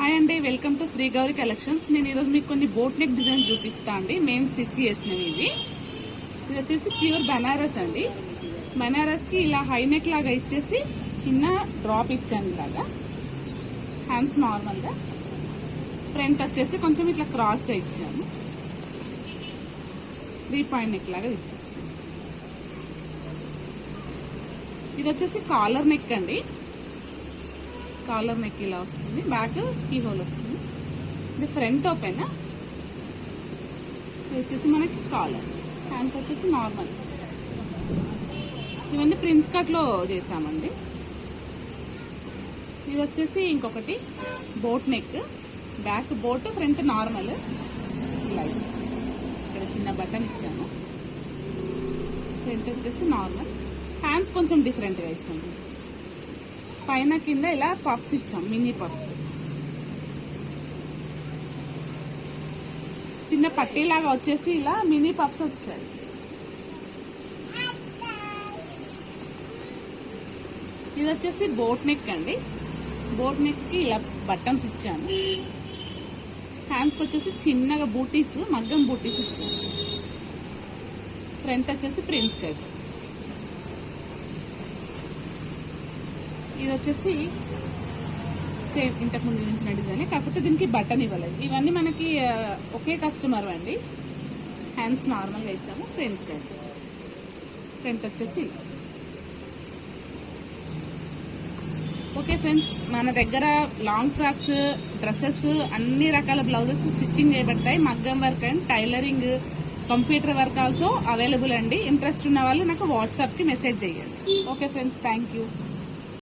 Hi అండి, welcome to Shri Gauri collections. నేను ఈరోజు మీకు కొన్ని బోట్ నెక్ డిజైన్స్ చూపిస్తా అండి. మేము స్టిచ్ చేసినవి ఇది వచ్చేసి ప్యూర్ బనారస్ అండి. బనారస్ కి ఇలా హై నెక్ లాగా ఇచ్చేసి చిన్న డ్రాప్ ఇచ్చాను. ఇలాగా హ్యాండ్స్ నార్మల్ గా, ఫ్రంట్ వచ్చేసి కొంచెం ఇట్లా క్రాస్ గా ఇచ్చాను. 3 పాయింట్ నెక్ లాగా ఇచ్చాను. ఇది వచ్చేసి కాలర్ నెక్ అండి. కాలర్ నెక్ ఇలా వస్తుంది, బ్యాక్ కీ హోల్ వస్తుంది. ఇది ఫ్రంట్ ఓపెన్, ఇది వచ్చేసి మనకి కాలర్. హ్యాండ్స్ వచ్చేసి నార్మల్. ఇవన్నీ ప్రిన్స్ కట్ లో చేసామండి. ఇది వచ్చేసి ఇంకొకటి boat neck, back boat, front normal. ఇలా ఇచ్చాము, ఇక్కడ చిన్న బటన్ ఇచ్చాము. ఫ్రంట్ వచ్చేసి నార్మల్, హ్యాండ్స్ కొంచెం డిఫరెంట్ గా ఇచ్చాము. పైన కింద ఇలా పఫ్స్ ఇచ్చాం, మినీ పఫ్స్. చిన్న పట్టీలాగా వచ్చేసి ఇలా మినీ పఫ్స్ వచ్చాయి. ఇది వచ్చేసి బోట్ నెక్ అండి. బోట్ నెక్ కి ఇలా బటన్స్ ఇచ్చాను. హ్యాండ్స్కి వచ్చేసి చిన్నగా బూటీస్, మగ్గం బూటీస్ ఇచ్చాను. ఫ్రంట్ వచ్చేసి ప్రిన్స్ కట్. ఇది వచ్చేసి సేమ్ ఇంతకు ముందు చూపించిన డిజైన్, కాకపోతే దీనికి బటన్ ఇవ్వలేదు. ఇవన్నీ మనకి ఒకే కస్టమర్ అండి. హ్యాండ్స్ నార్మల్గా ఇచ్చాము, ఫ్రెండ్స్ కట్. ఫ్రంట్ వచ్చేసి ఓకే ఫ్రెండ్స్, మన దగ్గర లాంగ్ ఫ్రాక్స్, డ్రెస్సెస్, అన్ని రకాల బ్లౌజెస్ స్టిచ్చింగ్ చేయబడతాయి. మగ్గం work and tailoring, computer work also available అండి. ఇంట్రెస్ట్ ఉన్న వాళ్ళు నాకు వాట్సాప్కి మెసేజ్ చేయండి. Okay friends, thank you.